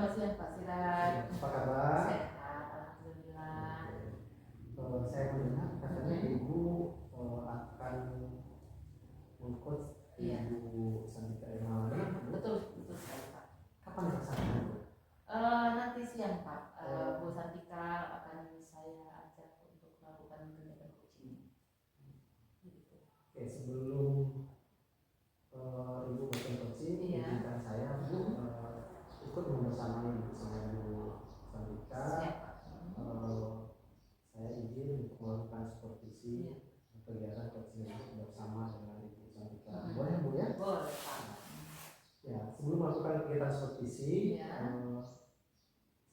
selamat siang Pak Siraj. Apa kabar? Sehat, alhamdulillah. Saya mendengar katanya Ibu akan mengcoach Ibu Santika Irmawati. Betul sekali Pak. Kapan pelaksanaan? Nanti siang Pak. Bu Santika akan saya ajak untuk melakukan kegiatan coaching. Gitu. Oke, sebelum Ibu bikin coaching, izinkan saya Bu ikut membersamai bersama Ibu Santika. Siap. Saya izin untuk melakukan supervisi kegiatan coaching bersama dengan Ibu Santika. Boleh Bu ya? Boleh Pak. Ya, sebelum melakukan kegiatan supervisi, Ya.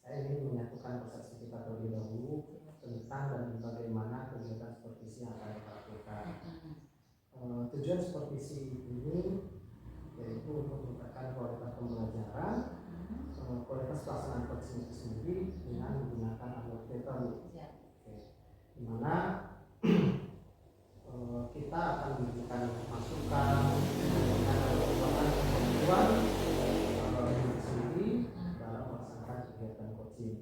saya ingin menyatukan persepsi kita terlebih dahulu tentang dan bagaimana kegiatan supervisi yang akan kita lakukan. Tujuan supervisi ini yaitu untuk meningkatkan kualitas pembelajaran, kualitas pelaksanaan coaching itu sendiri dengan menggunakan alur data, di mana kita akan memberikan masukan, memberikan kemampuan sendiri dalam melaksanakan kegiatan coaching,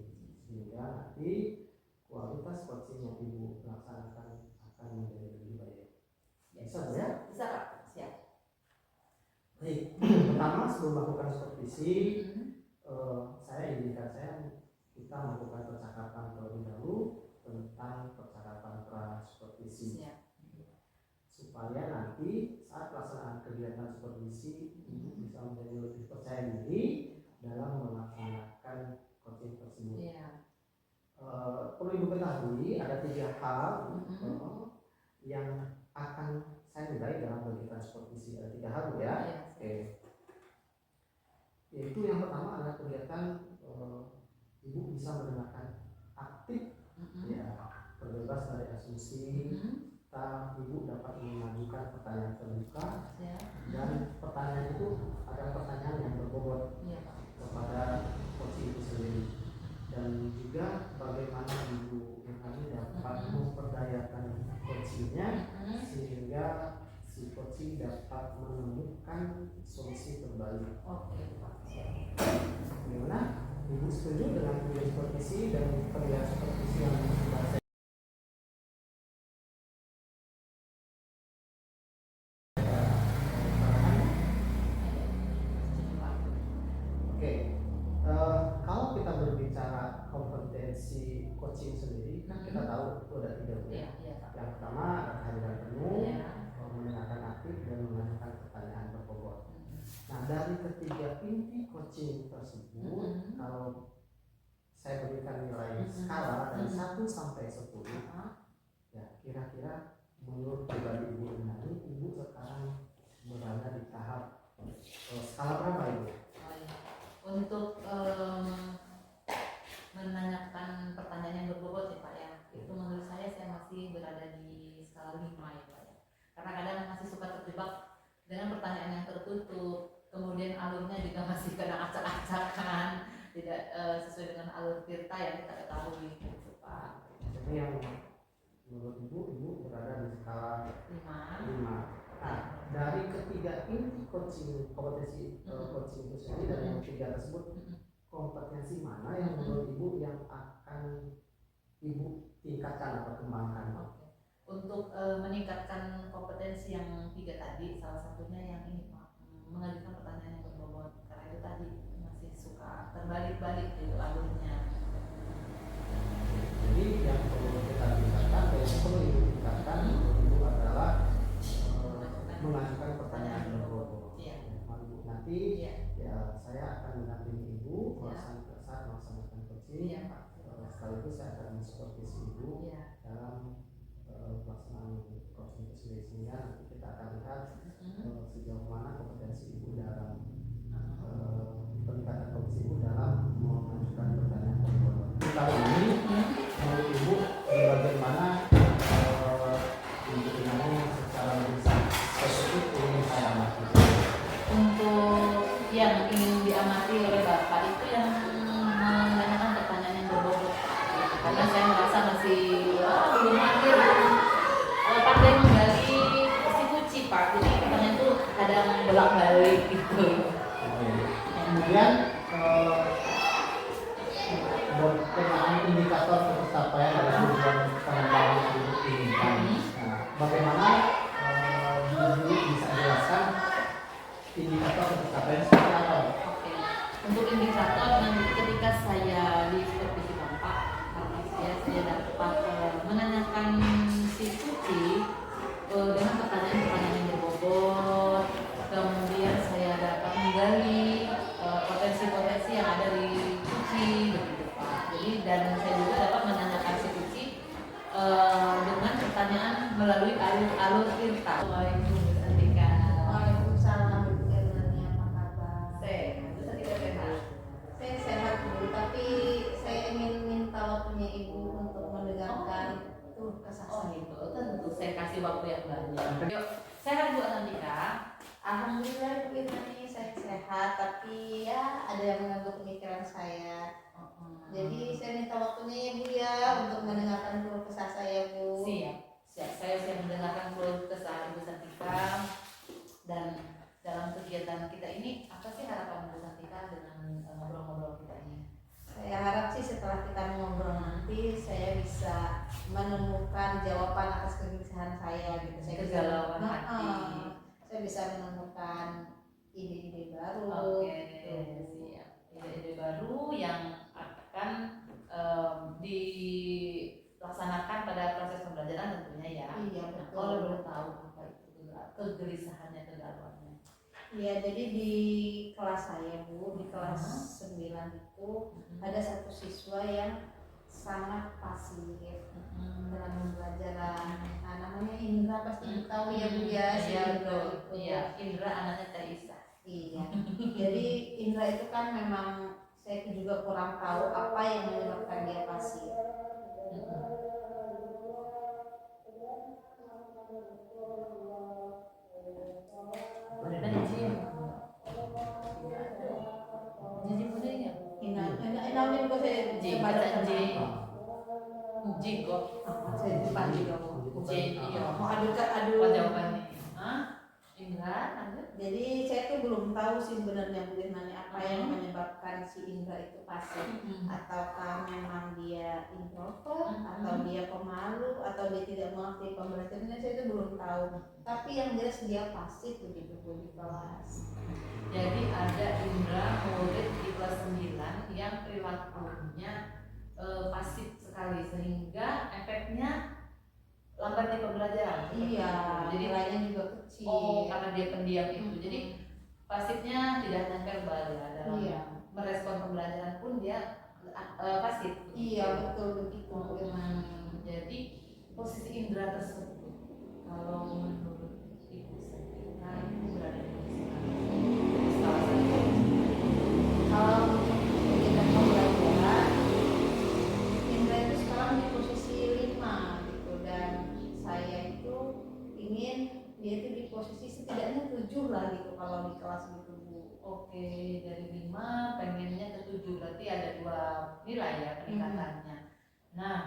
sehingga nanti kualitas coaching yang Ibu laksanakan akan menjadi lebih baik. Bisa ya? Bisa Pak. Siap. Baik. Pertama, sebelum melakukan supervisi, saya izinkan kita melakukan percakapan terlebih dahulu tentang percakapan pra supervisi. Supaya nanti saat pelaksanaan kegiatan supervisi Ibu bisa menjadi lebih percaya diri dalam melaksanakan coaching tersebut. Perlu Ibu ketahui ada 3 hal yang akan saya nilai dalam kegiatan supervisi. Ada 3 hal ya. Oke. Yaitu yang pertama adalah kegiatan Ibu bisa mendengarkan aktif, ya, terbebas dari asumsi. Ibu dapat mengajukan pertanyaan terbuka, dan pertanyaan itu adalah pertanyaan yang berbobot kepada coaching itu sendiri, dan juga bagaimana Ibu dapat memperdayakan coachingnya sehingga si coaching dapat menemukan solusi terbaik. Bagaimana? Ibu setuju dengan kegiatan supervisi dan kegiatan supervisi yang sudah saya kalau kita berbicara kompetensi coaching sendiri, kan kita tahu itu ada 3 ya. Yang pertama ada kehadiran penuh, mendengarkan aktif, dan mengajukan pertanyaan berbobot. Nah, dari ketiga inti coaching tersebut, kalau saya berikan nilai skala dari 1 sampai 10, ya kira-kira menurut pribadi Ibu ini, Ibu sekarang berada di tahap skala berapa Ibu? Untuk menanyakan pertanyaan yang berbobot ya Pak ya, itu menurut saya masih berada di skala 5 ya Pak ya, karena kadang masih suka terjebak dengan pertanyaan yang tertutup, kemudian alurnya juga masih kena acak-acakan, tidak sesuai dengan alur Tirta yang kita ketahui gitu Pak. Jadi yang menurut Ibu berada di skala 5. Nah, dari ketiga inti coaching, kompetensi coaching itu sendiri, dari yang 3 tersebut, kompetensi mana yang menurut Ibu yang akan Ibu tingkatkan atau kembangkan? Untuk meningkatkan kompetensi yang 3 tadi, salah satunya yang ini Pak, mengajukan pertanyaan yang berbobot, karena itu tadi masih suka terbalik-balik gitu alurnya. Jadi yang perlu kita tingkatkan dan yang perlu Ibu tingkatkan menurut Ibu adalah mengajukan pertanyaan berbobot. Nanti ya saya akan mendampingi Ibu saat melaksanakan coaching. Setelah itu saya akan mensupervisi Ibu dalam pelaksanaan coaching tersebut, sehingga nanti kita akan lihat sejauh mana kompetensi Ibu dalam peningkatan kompetensi Ibu dalam mengajukan pertanyaan berbobot. Kali ini menurut Ibu bagaimana Ibu ini secara lebih spesifik ingin saya amati? Untuk yang ingin diamati oleh Bapak itu yang menanyakan pertanyaan yang berbobot, karena saya merasa masih belum akhir pandai menggali si kuci Pak, jadi pertanyaan itu kadang bolak-balik gitu. Kemudian berkenaan indikator pencapaian dari tujuan pengembangan yang diinginkan. Nah, bagaimana Bu bisa jelaskan indikator pencapaian seperti apa? Oke. Untuk indikator nanti ketika saya di supervisi Bapak, karena saya dapat menanyakan si Suci dengan pertanyaan-pertanyaan yang berbobot, kemudian saya dapat menggali potensi-potensi yang ada di Suci, begitu Pak. Jadi dan saya juga dapat menanyakan si Suci dengan pertanyaan melalui alur cerita. Waalaikumsalam Bu Santika. Waalaikumsalam Ibu Erlani, apa kabar? Bu Santika sehat. Saya sehat Bu, tapi saya ingin minta waktunya Ibu untuk mendengarkan tuh kesah Oh saya. gitu, tentu saya kasih waktu yang banyak. Yuk, sehat Bu Santika. Alhamdulillah Ibu Erlani, saya sehat, tapi ya ada yang mengganggu pemikiran saya. Jadi saya minta waktunya ya Bu ya untuk mendengarkan keluh kesah saya Bu. Siap. Saya siap mendengarkan keluh kesah Ibu Santika. Dan dalam kegiatan kita ini apa sih harapan Bu Santika dengan ngobrol-ngobrol kita ini? Saya harap sih setelah kita ngobrol nanti saya bisa menemukan jawaban atas kegelisahan saya gitu. Saya bisa Kegalauan hati. saya bisa menemukan ide-ide baru. Oke, gitu. siap. Ide-ide baru yang akan dilaksanakan pada proses pembelajaran tentunya ya. Iya Nah, betul. kalau boleh tahu apa itu kegelisahannya, kegalauannya? Iya, jadi di kelas saya Bu, di kelas 9 itu ada satu siswa yang sangat pasif dalam pembelajaran. Nah, namanya Indra, pasti Ibu tahu ya Bu ya, si Iya, Indra betul. itu. Iya, Indra anaknya Teh Isa. Iya. Jadi Indra itu kan memang saya juga kurang tahu apa yang menyebabkan dia pasif. Ada jim. Jim bener ya? Ini kok saya Jim, baca baca sama. J. Jim kok. Saya lupa juga Bu. J, iya. Mau adu Apa jawabannya? Hah? Indra, lanjut. Jadi saya tuh belum tahu sih sebenarnya Bu Irnani apa yang menyebabkan si Indra itu pasif, ataukah memang dia introvert, atau dia pemalu, atau dia tidak mengerti pembelajarannya, saya itu belum tahu. Tapi yang jelas dia pasif begitu Bu di kelas. Jadi ada Indra murid di kelas 9 yang perilakunya pasif sekali sehingga efeknya lambat di pembelajaran. Iya, Jadi nilainya juga kecil. karena dia pendiam itu. Jadi pasifnya tidak hanya verbal ya dalam Iya. merespon pembelajaran pun dia pasif. Iya betul begitu Bu Irnani. Jadi posisi Indra tersebut kalau menurut Ibu Santika itu berada di posisi mana? Salah satu. Kalau kita pembelajaran, Indra itu sekarang di posisi 5 gitu, dan saya itu ingin dia itu di posisi setidaknya 7 lah gitu kalau di kelas gitu Bu. Oke, dari 5 pengennya ke 7, berarti ada 2 nilai ya peningkatannya. Nah,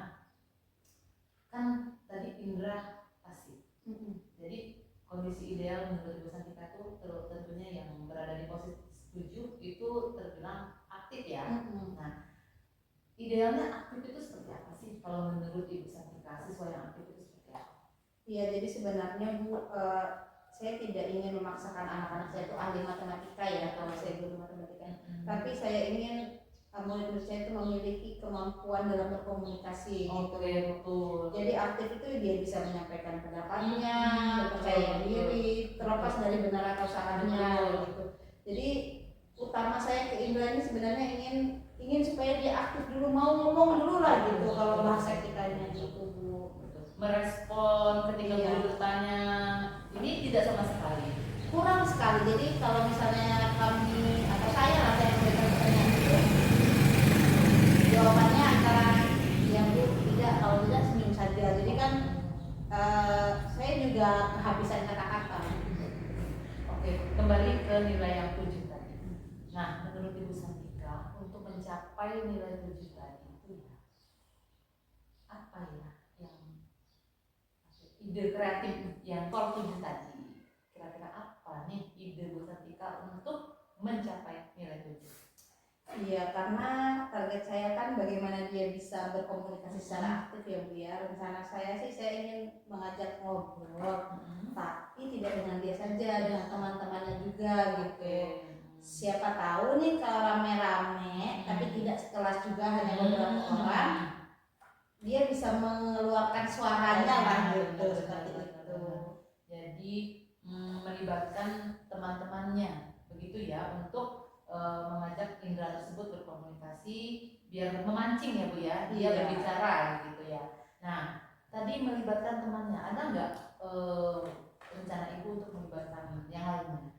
kan tadi Indra pasif. Jadi kondisi ideal menurut Ibu Santika itu tentunya yang berada di posisi 7 itu terbilang aktif ya. Nah, idealnya aktif itu seperti apa sih kalau menurut Ibu Santika? Siswa yang aktif itu seperti apa? Iya, jadi sebenarnya Bu, saya tidak ingin memaksakan anak-anak saya itu ahli matematika ya, kalau saya guru matematika. Tapi saya ingin murid-murid saya itu memiliki kemampuan dalam berkomunikasi gitu. Oke, betul. Jadi aktif itu dia bisa menyampaikan pendapatnya, percaya diri, terlepas dari benar atau salahnya gitu. Jadi utama saya ke Indra ini sebenarnya ingin supaya dia aktif dulu, mau ngomong dulu lah gitu kalau bahasa kitanya gitu Bu. Merespon ketika Iya. guru bertanya, ini tidak sama sekali. Kurang sekali. Jadi kalau misalnya kami atau saya lah saya memberikan pertanyaan itu, jawabannya antara ya Bu, tidak, kalau tidak senyum saja. Jadi kan saya juga kehabisan kata-kata. Oke, kembali ke nilai yang 7 tadi. Nah, menurut Ibu Santika untuk mencapai nilai 7 tadi itu ya apa ya yang ide kreatif yang soal 7 tadi? Kira-kira apa nih ide Bu Santika untuk mencapai nilai 7? Iya, karena target saya kan bagaimana dia bisa berkomunikasi secara aktif ya Bu ya. Rencana saya sih saya ingin mengajak ngobrol, tapi tidak dengan dia saja, dengan teman-temannya juga gitu. Siapa tahu nih kalau rame-rame, tapi tidak sekelas juga hanya beberapa orang, dia bisa mengeluarkan suaranya lah gitu, seperti itu. Jadi melibatkan teman-temannya begitu ya, untuk mengajak indera tersebut berkomunikasi biar memancing ya Bu ya, dia Iya. berbicara gitu ya. Nah, tadi melibatkan temannya, ada nggak rencana Ibu untuk melibatkan yang lainnya?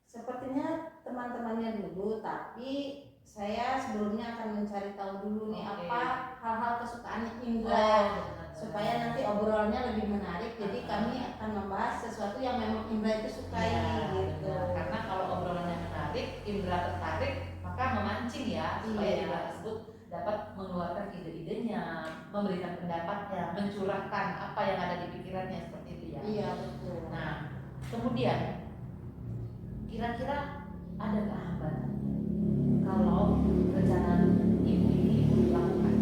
Sepertinya teman-temannya dulu, tapi saya sebelumnya akan mencari tahu dulu nih apa hal-hal kesukaan Indra, supaya nanti obrolannya lebih menarik. Jadi kami akan membahas sesuatu yang memang Indra itu sukai gitu. Karena kalau obrolannya menarik, Indra tertarik, maka memancing ya, supaya Indra tersebut dapat mengeluarkan ide-idenya, memberikan pendapatnya, mencurahkan apa yang ada di pikirannya, seperti itu ya. Iya betul. Nah, kemudian kira-kira ada hambatan kalau rencana Ibu ini dilakukan?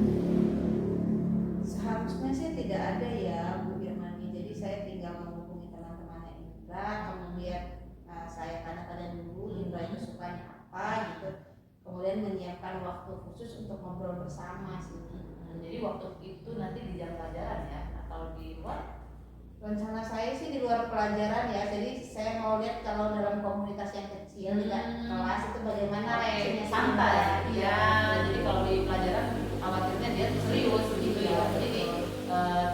Seharusnya sih tidak ada ya Bu Irmani. Jadi saya tinggal menghubungi teman-temannya Indra, kemudian saya tanya-tanya dulu Indra itu sukanya apa gitu. Kemudian menyiapkan waktu khusus untuk ngobrol bersama sih. Jadi waktu itu nanti di jam pelajaran ya, atau di luar? Rencana saya sih di luar pelajaran ya. Jadi saya mau lihat kalau dalam komunitas yang kecil tidak kelas itu bagaimana reaksinya santai ya. Jadi kalau di pelajaran khawatirnya dia serius begitu ya. Jadi di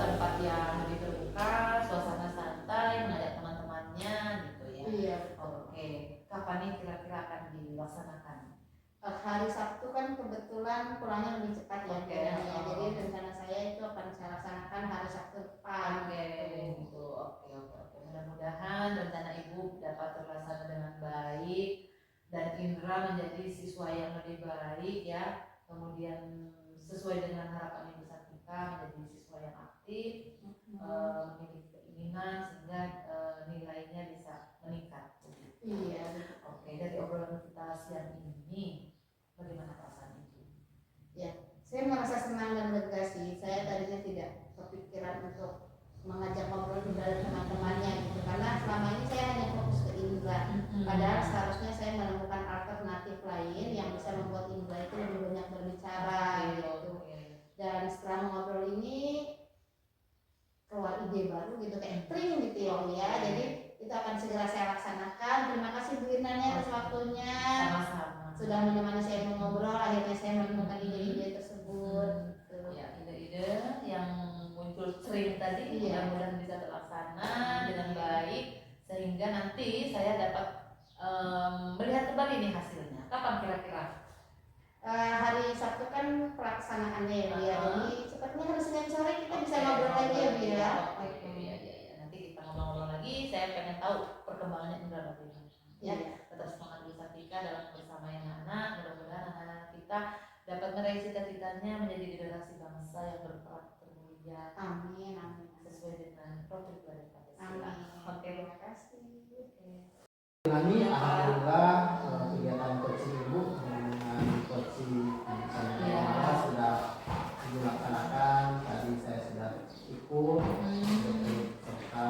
tempat yang lebih terbuka, suasana santai, mengajak teman-temannya gitu ya. Iya. Oke. Kapan nih kira-kira akan dilaksanakan? Hari Sabtu kan kebetulan pulangnya lebih cepat ya. Jadi rencana saya itu akan saya laksanakan hari Sabtu depan. Gitu. Oke. Mudah-mudahan rencana Ibu dapat terlaksana dengan baik dan Indra menjadi siswa yang lebih baik ya. Kemudian sesuai dengan harapan Ibu Satika, menjadi siswa yang aktif, memiliki keinginan sehingga nilainya bisa meningkat. Iya. Oke, dari obrolan kita siang ini, bagaimana perasaan Ibu? Ya, saya merasa senang dan lega sih. Saya tadinya tidak kepikiran untuk mengajak ngobrol Indra dan teman-temannya gitu, karena selama ini saya hanya fokus ke Indra. Padahal seharusnya saya menemukan alternatif lain yang bisa membuat Indra itu lebih banyak berbicara gitu. Dan setelah ngobrol ini keluar ide baru gitu, kayak tring gitu ya. Jadi itu akan segera saya laksanakan. Terima kasih Bu Irnanya atas waktunya. Sama-sama. Sudah menemani saya mengobrol, akhirnya saya menemukan ide-ide tersebut. Ya, ide-ide yang muncul sering tadi mudah-mudahan bisa terlaksana dengan baik sehingga nanti saya dapat melihat kembali nih hasilnya. Kapan kira-kira? Hari Sabtu kan pelaksanaannya ya, jadi sepertinya hari Senin sore kita bisa ngobrol lagi ya Bu ya. Nanti kita ngobrol lagi. Saya pengen tahu perkembangannya Indra bagaimana. Ya, tetap semangat Bu Satika dalam bersama yang anak. Mudah-mudahan anak-anak kita dapat meraih cita-citanya menjadi generasi bangsa yang berperan termulia. Amin. Sesuai dengan profil dari Pancasila. Oke, terima kasih. Ini alhamdulillah kegiatan coaching Ibu dengan coaching saya sudah dilaksanakan. Tadi saya sudah ikut serta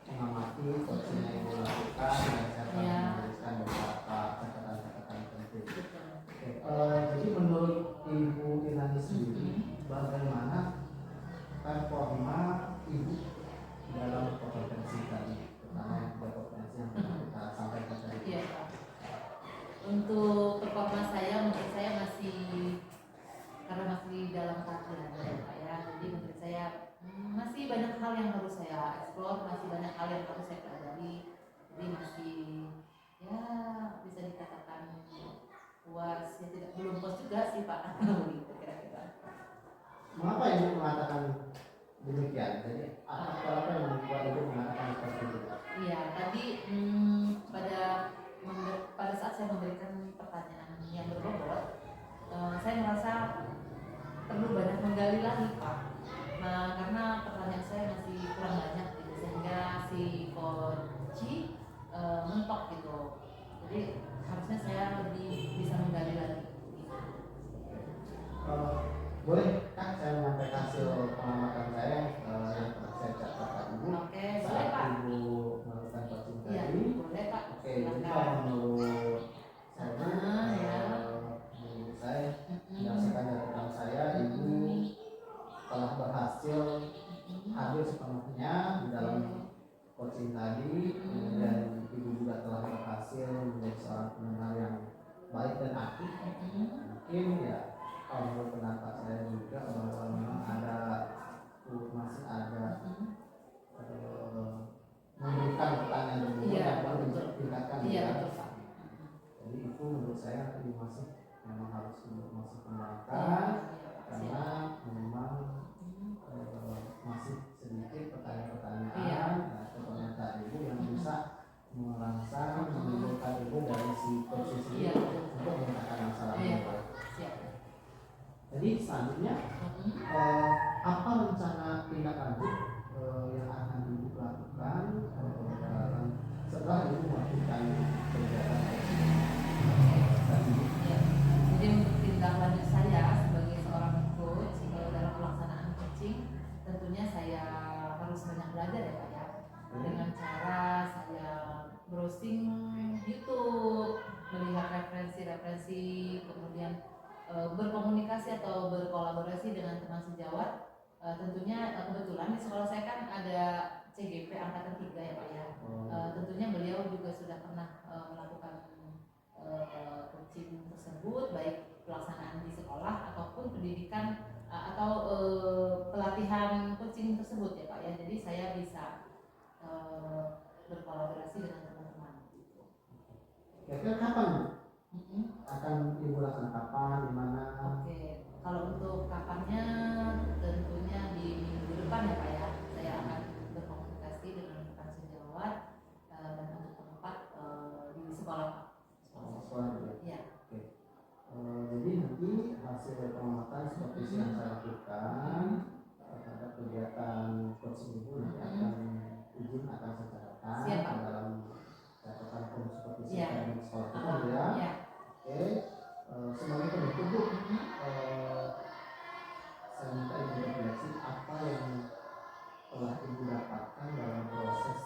mengamati coaching yang Ibu lakukan dan saya telah menuliskan beberapa catatan-catatan penting. Jadi menurut Ibu Irani sendiri, bagaimana performa Ibu dalam kompetensi tadi, terutama yang kompetensi yang kita sampaikan tadi? Untuk performa saya, menurut saya masih karena masih dalam tahap belajar ya Pak ya. Jadi menurut saya masih banyak hal yang harus saya explore, masih banyak hal yang harus saya pelajari. Jadi masih ya bisa dikatakan puas ya, belum puas juga sih Pak. Gitu kira-kira. Mengapa Ibu mengatakan demikian? Jadi apa yang membuat Ibu mengatakan seperti itu? Iya, tadi pada saat saya memberikan pertanyaan yang berbobot, saya merasa perlu banyak menggali lagi Pak. Nah, karena pertanyaan saya masih kurang banyak gitu, sehingga si coach mentok gitu. Jadi harusnya saya lebih Boleh Kak, saya menyampaikan hasil pengamatan saya yang telah saya catatkan Ibu Oke, boleh saat Pak. Ibu melakukan coaching Iya, tadi. boleh Pak. Oke, jadi Silakan. kalau menurut saya Ya. menurut saya Mm-mm. berdasarkan catatan saya, Ibu telah berhasil hadir sepenuhnya di dalam coaching tadi, kemudian Ibu juga telah berhasil menjadi seorang pendengar yang baik dan aktif. Mungkin ya kalau menurut pendapat saya juga bahwa memang masih ada memberikan pertanyaan berbobot Iya, yang perlu betul. ditingkatkan. Iya, Ya. betul Pak. Jadi itu menurut saya ini masih memang harus masih Iya, kembangkan Pak. karena memang masih sedikit pertanyaan-pertanyaan Iya. atau pernyataan Ibu yang bisa merangsang menimbulkan Ibu dari si posisi Iya, betul. untuk memecahkan masalah Iya, Ibu. Pak. Siap. Jadi selanjutnya apa rencana tindak lanjut yang akan Ibu lakukan setelah Ibu melakukan kegiatan tadi? Ya. Jadi untuk tindak lanjut saya sebagai seorang coach dalam pelaksanaan coaching, tentunya saya harus banyak belajar ya Pak ya. Dengan cara saya browsing YouTube, melihat referensi-referensi, kemudian berkomunikasi atau berkolaborasi dengan teman sejawat. Tentunya kebetulan di sekolah saya kan ada CGP angkatan 3 ya Pak ya. Tentunya beliau juga sudah pernah melakukan coaching tersebut, baik pelaksanaan di sekolah ataupun pendidikan atau pelatihan coaching tersebut ya Pak ya. Jadi saya bisa berkolaborasi dengan teman-teman. Kira-kira kapan akan Ibu lakukan, kapan, di mana? Oke, kalau untuk kapannya tentunya di minggu depan ya Pak ya. Saya akan berkomunikasi dengan rekan sejawat dan untuk tempat di sekolah Pak. Sekolah ya. Ya. Oke. Jadi nanti hasil pengamatan seperti yang saya lakukan terhadap kegiatan coaching Ibu nanti akan izin akan saya catatkan Siap, Pak. dalam catatan form seperti Iya. di sekolah kita ya. Ya. Oke. Sebagai penutup Bu, saya minta Ibu refleksi apa yang telah Ibu dapatkan dalam proses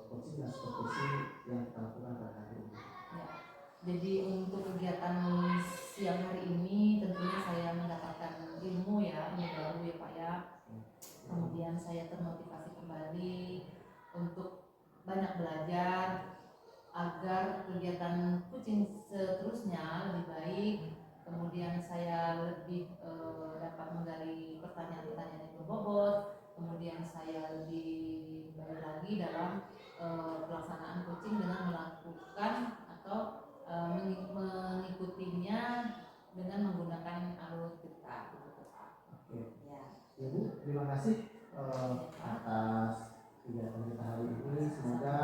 coaching dan supervisi yang kita lakukan pada hari ini. Ya. Jadi untuk kegiatan siang hari ini tentunya saya mendapatkan ilmu ya, ilmu baru ya Pak ya. Kemudian saya termotivasi kembali untuk banyak belajar agar kegiatan coaching seterusnya lebih baik. Kemudian saya lebih dapat menggali pertanyaan-pertanyaan yang berbobot. Kemudian saya lebih baik lagi dalam pelaksanaan coaching dengan melakukan atau mengikutinya dengan menggunakan alur kita. Oke. Ya. Ya Bu, terima kasih atas kegiatan kita hari ini. Semoga